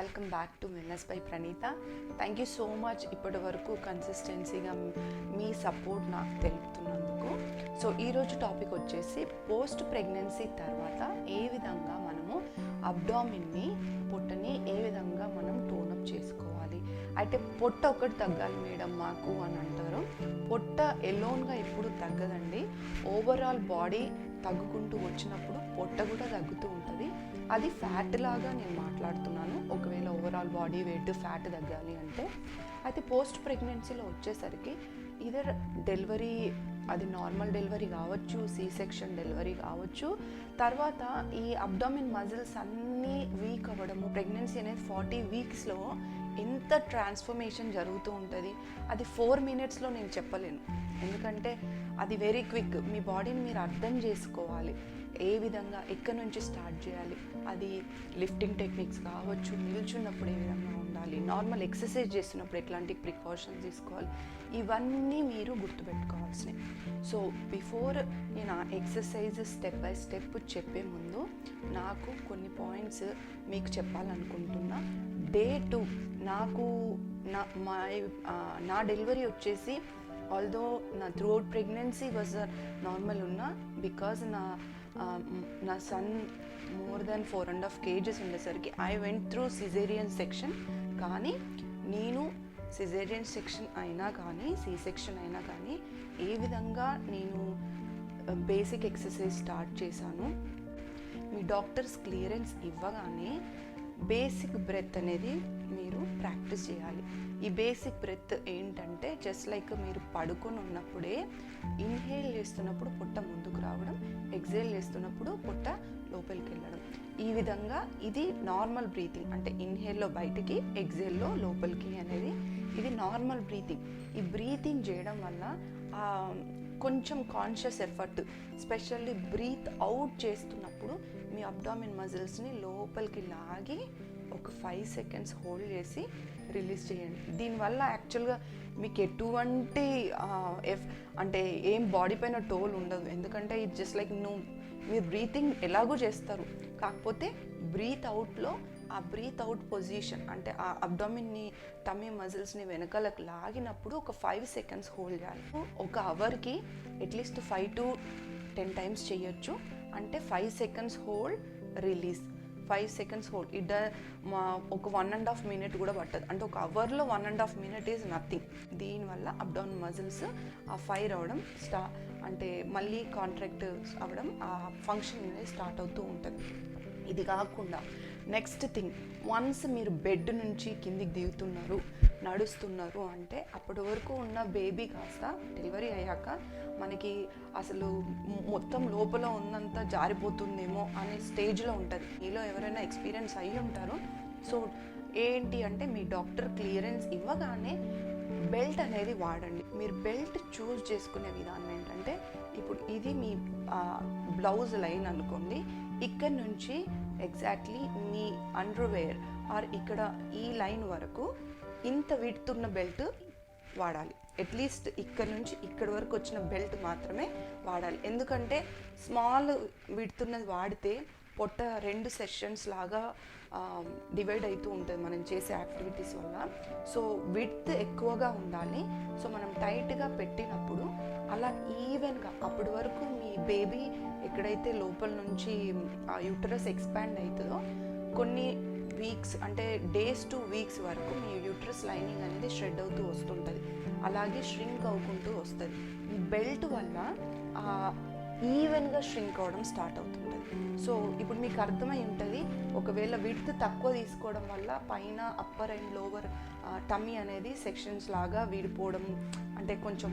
Welcome back to wellness by Praneetha. Thank you so much ఇప్పటి వరకు కన్సిస్టెన్సీగా మీ సపోర్ట్ నాకు తెలుపుతున్నందుకు. సో ఈరోజు టాపిక్ వచ్చేసి పోస్ట్ ప్రెగ్నెన్సీ తర్వాత ఏ విధంగా మనము అబ్డామిన్ని పొట్టని ఏ విధంగా మనం టోనప్ చేసుకోవాలి. అయితే పొట్ట ఒకటి తగ్గాలి మేడం మాకు అని అంటారు. పొట్ట ఎలోన్గా ఎప్పుడు తగ్గదండి. ఓవరాల్ బాడీ తగ్గుకుంటూ వచ్చినప్పుడు పొట్ట కూడా తగ్గుతూ ఉంటుంది. అది ఫ్యాట్ లాగా నేను మాట్లాడుతున్నాను. ఒకవేళ ఓవరాల్ బాడీ వెయిట్ ఫ్యాట్ తగ్గాలి అంటే అయితే పోస్ట్ ప్రెగ్నెన్సీలో వచ్చేసరికి ఇదర్ డెలివరీ, అది నార్మల్ డెలివరీ కావచ్చు, సి సెక్షన్ డెలివరీ కావచ్చు, తర్వాత ఈ అబ్డామిన్ మజిల్స్ అన్నీ వీక్ అవ్వడము. ప్రెగ్నెన్సీ అనేది 40 వీక్స్లో ఎంత ట్రాన్స్ఫర్మేషన్ జరుగుతూ ఉంటుంది. అది 4 minutesలో నేను చెప్పలేను, ఎందుకంటే అది వెరీ క్విక్. మీ బాడీని మీరు అర్థం చేసుకోవాలి, ఏ విధంగా ఎక్కడి నుంచి స్టార్ట్ చేయాలి. అది లిఫ్టింగ్ టెక్నిక్స్ కావచ్చు, నిల్చున్నప్పుడు ఏ విధంగా ఉండాలి, నార్మల్ ఎక్సర్సైజ్ చేస్తున్నప్పుడు ఎట్లాంటి ప్రికాషన్స్ తీసుకోవాలి, ఇవన్నీ మీరు గుర్తుపెట్టుకోవాల్సినవి. సో బిఫోర్ నేను ఆ ఎక్సర్సైజ్ స్టెప్ బై స్టెప్ చెప్పే ముందు నాకు కొన్ని పాయింట్స్ మీకు చెప్పాలనుకుంటున్నా. డే 2 నాకు నా డెలివరీ వచ్చేసి, ఆల్దో నా త్రూఅవుట్ ప్రెగ్నెన్సీ వాజ్ నార్మల్ ఉన్నా, బికాజ్ నా సన్ మోర్ దెన్ 4.5 kgs ఉండేసరికి I went through caesarean section. కానీ నేను సిజేరియన్ సెక్షన్ అయినా కానీ సి సెక్షన్ అయినా కానీ ఏ విధంగా నేను బేసిక్ ఎక్సర్సైజ్ స్టార్ట్ చేశాను. మీ డాక్టర్స్ క్లియరెన్స్ ఇవ్వగానే బేసిక్ బ్రెత్ అనేది మీరు ప్రాక్టీస్ చేయాలి. ఈ బేసిక్ బ్రెత్ ఏంటంటే జస్ట్ లైక్ మీరు పడుకొని ఉన్నప్పుడే ఇన్హేల్ చేస్తున్నప్పుడు పొట్ట ముందుకు రావడం, ఎక్సేల్ చేస్తున్నప్పుడు పొట్ట లోపలికి వెళ్ళడం. ఈ విధంగా ఇది నార్మల్ బ్రీతింగ్, అంటే ఇన్హేల్లో బయటికి, ఎక్సేల్లో లోపలికి అనేది ఇది నార్మల్ బ్రీతింగ్. ఈ బ్రీతింగ్ చేయడం వల్ల కొంచెం conscious effort, specially breathe out చేస్తున్నప్పుడు మీ అబ్డామిన్ మజిల్స్ని లోపలికి లాగి ఒక 5 seconds హోల్డ్ చేసి రిలీజ్ చేయండి. దీనివల్ల యాక్చువల్గా మీకు ఎటువంటి అంటే ఏం బాడీ పైన టోల్ ఉండదు, ఎందుకంటే ఇది జస్ట్ లైక్ మీరు బ్రీతింగ్ ఎలాగూ చేస్తారు, కాకపోతే బ్రీత్ అవుట్లో ఆ బ్రీత్ అవుట్ పొజిషన్, అంటే ఆ అబ్డామిన్ని టమ్మీ మజిల్స్ని వెనకాలకు లాగినప్పుడు ఒక 5 seconds హోల్డ్ చేయాలి. ఒక అవర్కి అట్లీస్ట్ 5 to 10 times చేయొచ్చు. అంటే 5 seconds hold, release, 5 seconds hold. ఒక 1.5 minute కూడా పట్టదు. అంటే ఒక అవర్లో 1.5 minute ఈజ్ నథింగ్. దీనివల్ల అబ్డామిన్ మజిల్స్ ఆ ఫైర్ అవ్వడం అంటే మళ్ళీ కాంట్రాక్ట్ అవ్వడం, ఆ ఫంక్షన్ అనేది స్టార్ట్ అవుతూ ఉంటుంది. ఇది కాకుండా నెక్స్ట్ థింగ్, వన్స్ మీరు బెడ్ నుంచి కిందికి దిగుతున్నారు, నడుస్తున్నారు అంటే అప్పటి వరకు ఉన్న బేబీ కాస్త డెలివరీ అయ్యాక మనకి అసలు మొత్తం లోపల ఉన్నంత జారిపోతుందేమో అనే స్టేజ్లో ఉంటుంది. మీలో ఎవరైనా ఎక్స్పీరియన్స్ అయ్యి ఉంటారు. సో ఏంటి అంటే మీ డాక్టర్ క్లియరెన్స్ ఇవ్వగానే బెల్ట్ అనేది వాడండి. మీరు బెల్ట్ చూస్ చేసుకునే విధానం ఏంటంటే, ఇప్పుడు ఇది మీ బ్లౌజ్ లైన్ అనుకోండి, ఇక్కడ నుంచి ఎగ్జాక్ట్లీ మీ అండర్వేర్ ఆర్ ఇక్కడ ఈ లైన్ వరకు ఇంత విడుతున్న బెల్ట్ వాడాలి. అట్లీస్ట్ ఇక్కడ నుంచి ఇక్కడి వరకు వచ్చిన బెల్ట్ మాత్రమే వాడాలి. ఎందుకంటే స్మాల్ విడుతున్నది వాడితే పొట్ట 2 సెషన్స్ లాగా డివైడ్ అవుతూ ఉంటుంది మనం చేసే యాక్టివిటీస్ వల్ల. సో విడ్త్ ఎక్కువగా ఉండాలి. సో మనం టైట్గా పెట్టినప్పుడు అలా ఈవెన్గా అప్పటి వరకు మీ బేబీ ఎక్కడైతే లోపల నుంచి ఆ యూటరస్ ఎక్స్పాండ్ అవుతుందో కొన్ని వీక్స్, అంటే డేస్ టు వీక్స్ వరకు మీ యూటరస్ లైనింగ్ అనేది షెడ్ అవుతూ వస్తుంటుంది, అలాగే ష్రింక్ అవ్వుకుంటూ వస్తుంది. ఈ బెల్ట్ వల్ల ఈవెన్గా ష్రింక్ అవ్వడం స్టార్ట్ అవుతుంటుంది. సో ఇప్పుడు మీకు అర్థమై ఉంటుంది, ఒకవేళ విడ్త్ తక్కువ తీసుకోవడం వల్ల పైన అప్పర్ అండ్ లోవర్ టమ్మీ అనేది సెక్షన్స్ లాగా విడిపోవడం, అంటే కొంచెం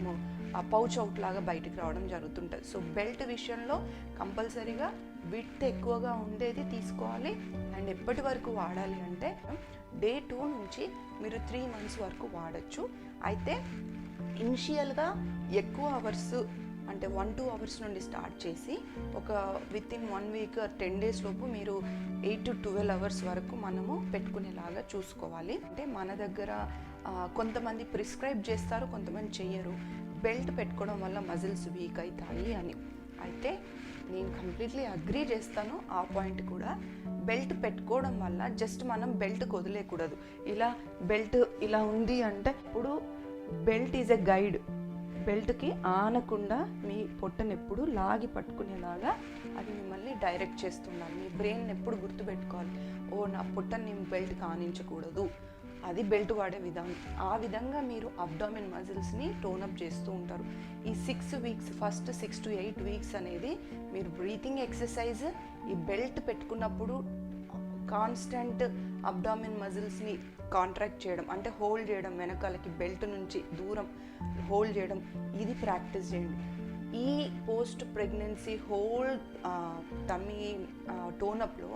పౌచ్ అవుట్ లాగా బయటికి రావడం జరుగుతుంటుంది. సో బెల్ట్ విషయంలో కంపల్సరీగా విడ్త్ ఎక్కువగా ఉండేది తీసుకోవాలి. అండ్ ఎప్పటి వరకు వాడాలి అంటే డే 2 నుంచి మీరు 3 months వరకు వాడచ్చు. అయితే ఇనిషియల్గా ఎక్కువ అవర్స్, అంటే 1-2 hours నుండి స్టార్ట్ చేసి ఒక వితిన్ 1 week 10 days లోపు మీరు 8 to 12 hours వరకు మనము పెట్టుకునేలాగా చూసుకోవాలి. అంటే మన దగ్గర కొంతమంది ప్రిస్క్రైబ్ చేస్తారు, కొంతమంది చెయ్యరు. బెల్ట్ పెట్టుకోవడం వల్ల మజిల్స్ వీక్ అవుతాయి అని. అయితే నేను కంప్లీట్లీ అగ్రీ చేస్తాను ఆ పాయింట్ కూడా. బెల్ట్ పెట్టుకోవడం వల్ల జస్ట్ మనం బెల్ట్ వదిలేయకూడదు. ఇలా బెల్ట్ ఇలా ఉంది అంటే ఇప్పుడు బెల్ట్ ఈజ్ ఎ గైడ్. బెల్ట్కి ఆనకుండా మీ పొట్టను ఎప్పుడు లాగి పట్టుకునేలాగా అది మిమ్మల్ని డైరెక్ట్ చేస్తుండాలి. మీ బ్రెయిన్ ఎప్పుడు గుర్తుపెట్టుకోవాలి, ఓ నా పొట్టను నేను బెల్ట్కి ఆనించకూడదు, అది బెల్ట్ వాడే విధానం. ఆ విధంగా మీరు అబ్డామిన్ మజిల్స్ని టోనప్ చేస్తూ ఉంటారు. ఈ 6 వీక్స్, ఫస్ట్ 6 to 8 వీక్స్ అనేది మీరు బ్రీతింగ్ ఎక్సర్సైజ్, ఈ బెల్ట్ పెట్టుకున్నప్పుడు కాన్స్టెంట్ అబ్డామిన్ మజిల్స్ని కాంట్రాక్ట్ చేయడం, అంటే హోల్డ్ చేయడం, వెనకాలకి బెల్ట్ నుంచి దూరం హోల్డ్ చేయడం, ఇది ప్రాక్టీస్ చేయండి. ఈ పోస్ట్ ప్రెగ్నెన్సీ హోల్ టమ్మీ టోనప్లో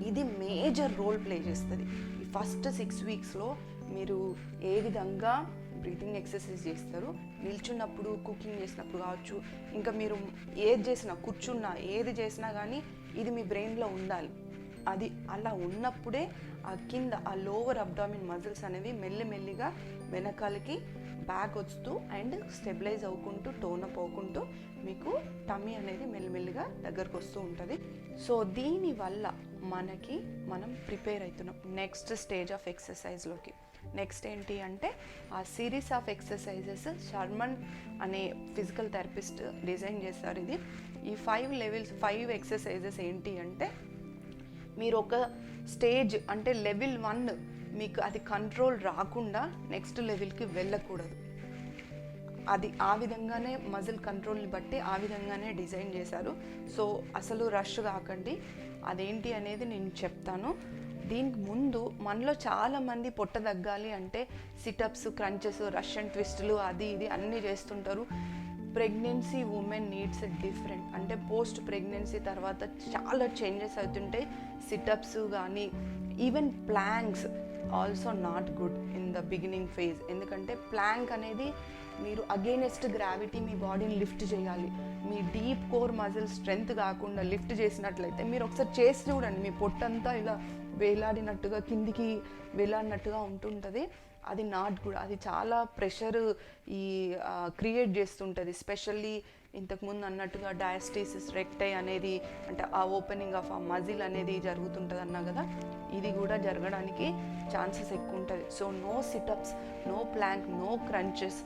ఇది మేజర్ రోల్ ప్లే చేస్తుంది. ఈ ఫస్ట్ 6 వీక్స్లో మీరు ఏ విధంగా బ్రీతింగ్ ఎక్సర్సైజ్ చేస్తారు, నిల్చున్నప్పుడు, కుకింగ్ చేసినప్పుడు కావచ్చు, ఇంకా మీరు ఏది చేసినా, కూర్చున్నా, ఏది చేసినా కానీ ఇది మీ బ్రెయిన్లో ఉండాలి. అది అలా ఉన్నప్పుడే ఆ కింద ఆ లోవర్ అబ్డామిన్ మజిల్స్ అనేవి మెల్లిమెల్లిగా వెనకాలకి బ్యాక్ వస్తూ అండ్ స్టెబిలైజ్ అవ్వుకుంటూ, టోనప్ అవ్వుకుంటూ మీకు టమ్మీ అనేది మెల్లిమెల్లిగా దగ్గరకు వస్తూ ఉంటుంది. సో దీనివల్ల మనం ప్రిపేర్ అవుతున్నాం నెక్స్ట్ స్టేజ్ ఆఫ్ ఎక్సర్సైజ్లోకి. నెక్స్ట్ ఏంటి అంటే ఆ సిరీస్ ఆఫ్ ఎక్సర్సైజెస్ శర్మన్ అనే ఫిజికల్ థెరపిస్ట్ డిజైన్ చేస్తారు. ఇది ఈ 5 ఎక్సర్సైజెస్ ఏంటి అంటే మీరు ఒక స్టేజ్ అంటే లెవెల్ 1 మీకు అది కంట్రోల్ రాకుండా నెక్స్ట్ లెవెల్కి వెళ్ళకూడదు. అది ఆ విధంగానే మజిల్ కంట్రోల్ని బట్టి ఆ విధంగానే డిజైన్ చేశారు. సో అసలు రష్ కాకండి. అదేంటి అనేది నేను చెప్తాను. దీనికి ముందు మనలో చాలామంది పొట్ట తగ్గాలి అంటే సిటప్స్, క్రంచెస్, రష్యన్ ట్విస్టులు, అది ఇది అన్నీ చేస్తుంటారు. Pregnancy women needs different. అంటే పోస్ట్ ప్రెగ్నెన్సీ తర్వాత చాలా చేంజెస్ అవుతుంటాయి. సిటప్స్ కానీ even planks also not good in the beginning phase. ఎందుకంటే ప్లాంక్ అనేది మీరు అగైనెస్ట్ గ్రావిటీ మీ బాడీని లిఫ్ట్ చేయాలి. మీ డీప్ కోర్ మజిల్ స్ట్రెంగ్త్ కాకుండా లిఫ్ట్ చేసినట్లయితే మీరు ఒకసారి చేసి చూడండి, మీ పొట్టంతా ఇలా వేలాడినట్టుగా, కిందికి వేలాడినట్టుగా ఉంటుంటుంది. అది నాట్ గుడ్. అది చాలా ప్రెషర్ క్రియేట్ చేస్తుంటుంది. స్పెషల్లీ ఇంతకుముందు అన్నట్టుగా డయాస్టీసిస్ రెక్టై అనేది, అంటే ఆ ఓపెనింగ్ ఆఫ్ ఆ మజిల్ అనేది జరుగుతుంటుంది అన్నా కదా, ఇది కూడా జరగడానికి ఛాన్సెస్ ఎక్కువ ఉంటుంది. So no situps, no plank, no crunches,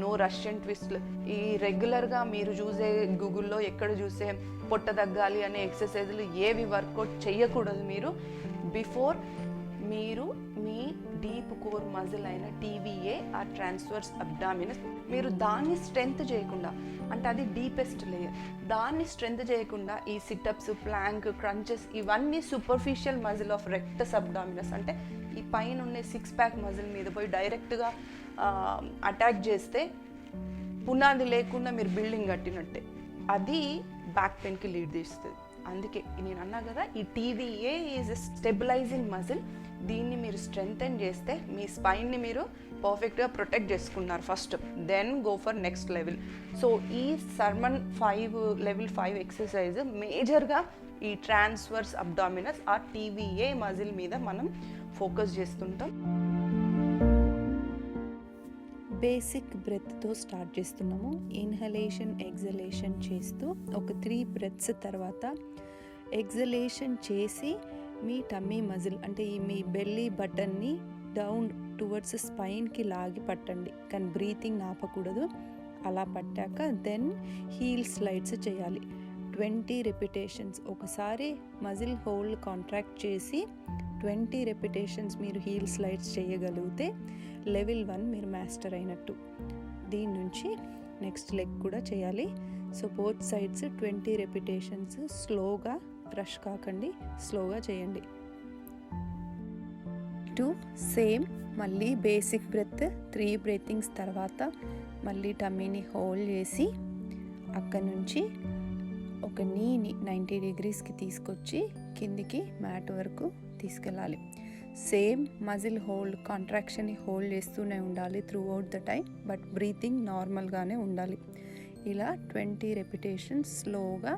no Russian ట్విస్ట్లు. ఈ రెగ్యులర్గా మీరు చూసే గూగుల్లో ఎక్కడ చూసే పొట్ట తగ్గాలి అనే ఎక్సర్సైజులు ఏవి వర్కౌట్ చేయకూడదు. మీరు బిఫోర్ మీరు మీ డీప్ కోర్ మజిల్ అయిన టీవీఏ ఆ ట్రాన్స్వర్స్ అబ్డామినస్ మీరు దాన్ని స్ట్రెంగ్త్ చేయకుండా, అంటే అది డీపెస్ట్ లేయర్, దాన్ని స్ట్రెంగ్త్ చేయకుండా ఈ సిటప్స్, ప్లాంక్, క్రంచెస్ ఇవన్నీ superficial muscle of rectus abdominis, అంటే ఈ పైన ఉండే 6 ప్యాక్ మజిల్ మీద పోయి డైరెక్ట్గా అటాక్ చేస్తే పునాది లేకుండా మీరు బిల్డింగ్ కట్టినట్టే. అది బ్యాక్ పెయిన్కి లీడ్ చేస్తుంది. అందుకే నేను అన్నా కదా, ఈ టీవీఏ ఈజ్ స్టెబిలైజింగ్ మజిల్. దీన్ని మీరు స్ట్రెంగ్తెన్ చేస్తే మీ స్పైన్ని మీరు పర్ఫెక్ట్గా ప్రొటెక్ట్ చేసుకున్నారు first, then go for next level. So ఈ శర్మన్ లెవెల్ 5 ఎక్సర్సైజ్ మేజర్గా ఈ ట్రాన్స్వర్స్ అబ్డామినస్ ఆ టీవీఏ మజిల్ మీద మనం ఫోకస్ చేస్తుంటాం. బేసిక్ బ్రెత్తో స్టార్ట్ చేస్తున్నాము. ఇన్హలేషన్, ఎగ్జలేషన్ చేస్తూ ఒక 3 బ్రెత్స్ తర్వాత ఎగ్జలేషన్ చేసి మీ టమ్మీ మజిల్, అంటే మీ బెల్లీ బటన్ని డౌన్ టువర్డ్స్ స్పైన్కి లాగి పట్టండి, కానీ బ్రీతింగ్ ఆపకూడదు. అలా పట్టాక దెన్ హీల్ స్లైడ్స్ చేయాలి. 20 రెపిటేషన్స్. ఒకసారి మజిల్ హోల్డ్ కాంట్రాక్ట్ చేసి 20 రెపిటేషన్స్ మీరు హీల్ స్లైడ్స్ చేయగలిగితే లెవెల్ 1 మీరు మాస్టర్ అయినట్టు. దీని నుంచి నెక్స్ట్ లెగ్ కూడా చేయాలి. So both sides 20 repetitions. స్లోగా, రష్ కాకండి, స్లోగా చేయండి. సేమ్ మళ్ళీ బేసిక్ బ్రెత్ 3 బ్రీతింగ్స్ తర్వాత మళ్ళీ టమ్మీని హోల్డ్ చేసి అక్కడి నుంచి ఒక నీని 90 degreesకి తీసుకొచ్చి కిందికి మ్యాట్ వరకు తీసుకెళ్ళాలి. సేమ్ మజిల్ హోల్డ్, కాంట్రాక్షన్ని హోల్డ్ చేస్తూనే ఉండాలి through out the time, but breathing నార్మల్గానే ఉండాలి. ఇలా 20 రెపిటేషన్స్ స్లోగా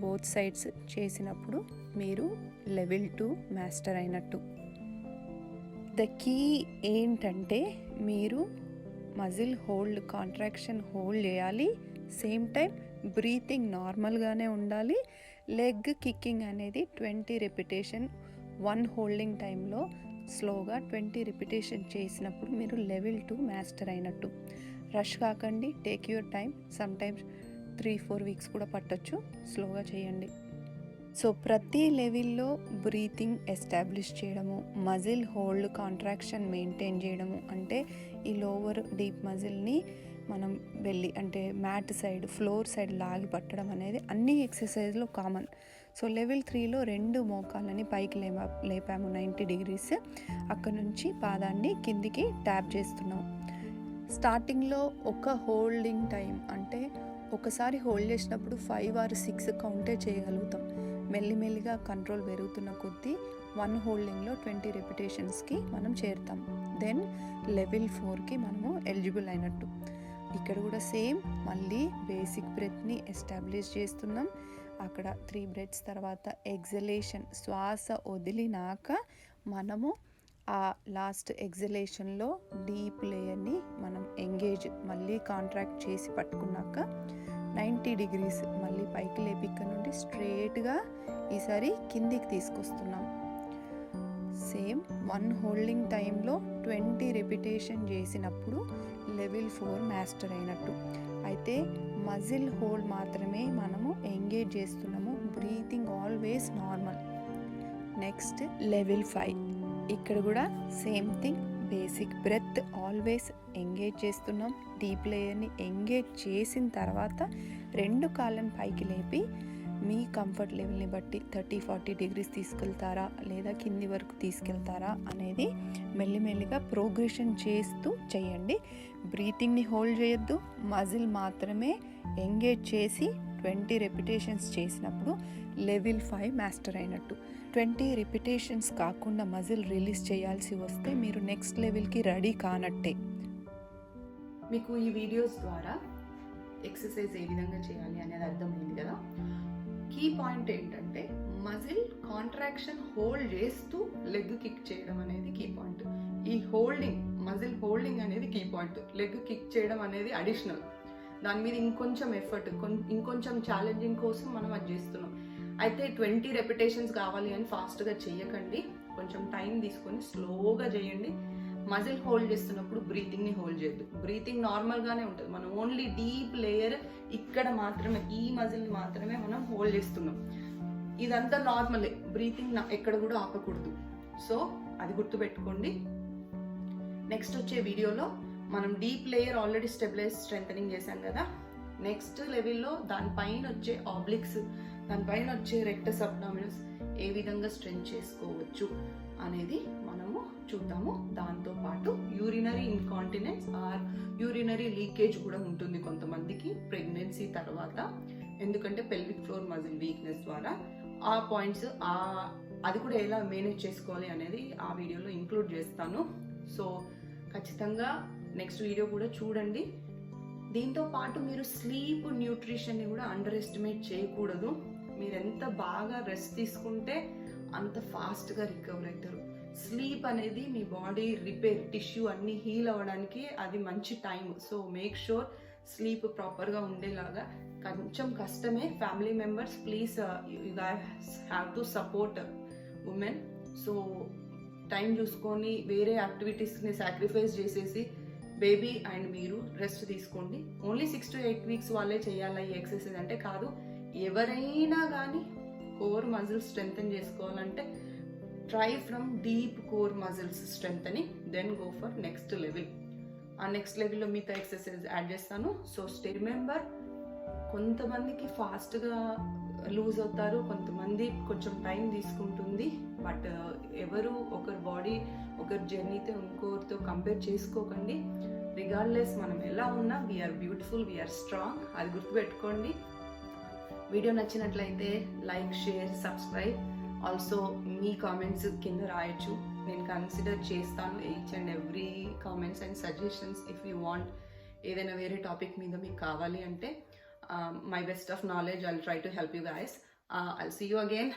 బోత్ సైడ్స్ చేసినప్పుడు మీరు లెవెల్ 2 మాస్టర్ అయినట్టు. ద కీ ఏంటంటే మీరు మజిల్ హోల్డ్, కాంట్రాక్షన్ హోల్డ్ చేయాలి, సేమ్ టైం బ్రీతింగ్ నార్మల్గానే ఉండాలి. లెగ్ కిక్కింగ్ అనేది 20 రిపిటేషన్ 1 హోల్డింగ్ టైంలో స్లోగా 20 రిపిటేషన్ చేసినప్పుడు మీరు లెవెల్ 2 మాస్టర్ అయినట్టు. రష్ కాకండి, take your time. Sometimes 3-4 weeks కూడా పట్టొచ్చు. స్లోగా చేయండి. సో ప్రతి లెవెల్లో బ్రీతింగ్ ఎస్టాబ్లిష్ చేయడము, మజిల్ హోల్డ్ కాంట్రాక్షన్ మెయింటైన్ చేయడము, అంటే ఈ లోవర్ డీప్ మజిల్ని మనం వెళ్ళి అంటే మ్యాట్ సైడ్ ఫ్లోర్ సైడ్ లాగి పట్టడం అనేది అన్ని ఎక్సర్సైజ్లో కామన్. సో లెవెల్ 3లో 2 మోకాళ్ళని పైకి లేపాము 90 డిగ్రీస్. అక్కడ నుంచి పాదాన్ని కిందికి ట్యాప్ చేస్తున్నాం. స్టార్టింగ్లో ఒక హోల్డింగ్ టైం అంటే ఒకసారి హోల్డ్ చేసినప్పుడు 5 or 6 కౌంటే చేయగలుగుతాం. మెల్లిమెల్లిగా కంట్రోల్ పెరుగుతున్న కొద్దీ 1 హోల్డింగ్లో 20 రిపిటేషన్స్కి మనం చేరుతాం. దెన్ లెవెల్ 4కి మనము ఎలిజిబుల్ అయినట్టు. ఇక్కడ కూడా సేమ్ మళ్ళీ బేసిక్ బ్రెత్ని ఎస్టాబ్లిష్ చేస్తున్నాం. అక్కడ 3 బ్రెత్స్ తర్వాత ఎగ్జలేషన్, శ్వాస వదిలినాక మనము ఆ లాస్ట్ ఎగ్జలేషన్లో డీప్ లేయర్ని మనం ఎంగేజ్ మళ్ళీ కాంట్రాక్ట్ చేసి పట్టుకున్నాక 90 డిగ్రీస్ మళ్ళీ పైకి లేపి ఇక్కడ నుండి స్ట్రేట్గా ఈసారి కిందికి తీసుకొస్తున్నాం. సేమ్ 1 హోల్డింగ్ టైంలో 20 రిపిటేషన్ చేసినప్పుడు లెవెల్ 4 మాస్టర్ అయినట్టు. అయితే మజిల్ హోల్డ్ మాత్రమే మనము ఎంగేజ్ చేస్తున్నాము. Breathing always normal. Next level 5. ఇక్కడ కూడా same thing, basic breath always engage చేస్తున్నాం. డీప్ లేయర్ని ఎంగేజ్ చేసిన తర్వాత 2 కాళ్ళని పైకి లేపి మీ కంఫర్ట్ లెవెల్ని బట్టి 30-40 డిగ్రీస్ తీసుకెళ్తారా లేదా కింది వరకు తీసుకెళ్తారా అనేది మెల్లిమెల్లిగా ప్రోగ్రెషన్ చేస్తూ చేయండి. బ్రీతింగ్ని హోల్డ్ చేయొద్దు. మజిల్ మాత్రమే ఎంగేజ్ చేసి 20 రిపిటేషన్స్ చేసినప్పుడు లెవెల్ 5 మాస్టర్ అయినట్టు. 20 రిపిటేషన్స్ కాకుండా మజిల్ రిలీజ్ చేయాల్సి వస్తే మీరు నెక్స్ట్ లెవెల్కి రెడీ కానట్టే. మీకు ఈ వీడియోస్ ద్వారా ఎక్సర్సైజ్ ఏ విధంగా చేయాలి అనేది అర్థమైంది కదా. కీ పాయింట్ ఏంటంటే మజిల్ కాంట్రాక్షన్ హోల్డ్ చేస్తూ లెగ్ కిక్ చేయడం అనేది కీ పాయింట్. ఈ హోల్డింగ్, మజిల్ హోల్డింగ్ అనేది కీ పాయింట్. లెగ్ కిక్ చేయడం అనేది అడిషనల్. దాని మీద ఇంకొంచెం ఎఫర్ట్, ఇంకొంచెం ఛాలెంజింగ్ కోసం మనం అది చేస్తున్నాం. అయితే 20 రెపిటేషన్స్ కావాలి అని ఫాస్ట్గా చేయకండి. కొంచెం టైం తీసుకొని స్లోగా చేయండి. మజిల్ హోల్డ్ చేస్తున్నప్పుడు బ్రీతింగ్ని హోల్డ్ చేయద్దు. బ్రీతింగ్ నార్మల్గానే ఉంటుంది. మనం ఓన్లీ డీప్ లేయర్ ఇక్కడ మాత్రమే, ఈ మజిల్ని మాత్రమే మనం హోల్డ్ చేస్తున్నాం. ఇదంతా నార్మలే. బ్రీతింగ్ ఎక్కడ కూడా ఆపకూడదు. సో అది గుర్తుపెట్టుకోండి. నెక్స్ట్ వచ్చే వీడియోలో మనం deep layer already stabilise strengthening చేశాం కదా. నెక్స్ట్ లెవెల్లో దానిపైన వచ్చే ఆబ్లిక్స్, దానిపైన వచ్చే రెక్టస్ అబ్డామినస్ ఏ విధంగా స్ట్రెంచ్ చేసుకోవచ్చు అనేది మనము చూద్దాము. దాంతోపాటు urinary incontinence or urinary leakage కూడా ఉంటుంది కొంతమందికి ప్రెగ్నెన్సీ తర్వాత. ఎందుకంటే పెల్విక్ ఫ్లోర్ మజిల్ వీక్నెస్ ద్వారా ఆ పాయింట్స్ అది కూడా ఎలా మేనేజ్ చేసుకోవాలి అనేది ఆ వీడియోలో ఇంక్లూడ్ చేస్తాను. సో ఖచ్చితంగా నెక్స్ట్ వీడియో కూడా చూడండి. దీంతో పాటు మీరు స్లీప్, న్యూట్రిషన్ని కూడా అండర్ ఎస్టిమేట్ చేయకూడదు. మీరు ఎంత బాగా రెస్ట్ తీసుకుంటే అంత ఫాస్ట్గా రికవర్ అవుతారు. స్లీప్ అనేది మీ బాడీ రిపేర్, టిష్యూ అన్నీ హీల్ అవ్వడానికి అది మంచి time. So make sure sleep ప్రాపర్గా ఉండేలాగా. కొంచెం కష్టమే. Family members please you guys have to support women. So time చూసుకొని వేరే యాక్టివిటీస్ని సాక్రిఫైస్ చేసేసి బేబీ అండ్ మీరు రెస్ట్ తీసుకోండి. ఓన్లీ 6 to 8 వీక్స్ వాళ్ళే చేయాలా ఈ ఎక్సర్సైజ్ అంటే కాదు. ఎవరైనా కానీ కోర్ మజిల్స్ స్ట్రెంథెన్ చేసుకోవాలంటే try from deep core muscles strengthening, then go for next level. ఆ నెక్స్ట్ లెవెల్లో మిగతా ఎక్సర్సైజ్ యాడ్ చేస్తాను. సో స్టే రిమెంబర్, కొంతమందికి ఫాస్ట్గా లూజ్ అవుతారు, కొంతమంది కొంచెం టైం తీసుకుంటుంది. బట్ ఎవరు ఒకరి బాడీ ఒకరి జర్నీతో ఇంకొకరితో కంపేర్ చేసుకోకండి. రిగార్డ్లెస్ మనం ఎలా ఉన్నా వీఆర్ బ్యూటిఫుల్, వీఆర్ స్ట్రాంగ్. అది గుర్తుపెట్టుకోండి. వీడియో నచ్చినట్లయితే లైక్, షేర్, సబ్స్క్రైబ్. ఆల్సో మీ కామెంట్స్ కింద రాయొచ్చు. నేను కన్సిడర్ చేస్తాను each and every comments and suggestions. If you want ఏదైనా వేరే టాపిక్ మీద మీకు కావాలి అంటే my best of knowledge, I'll try to help you guys. I'll see you again.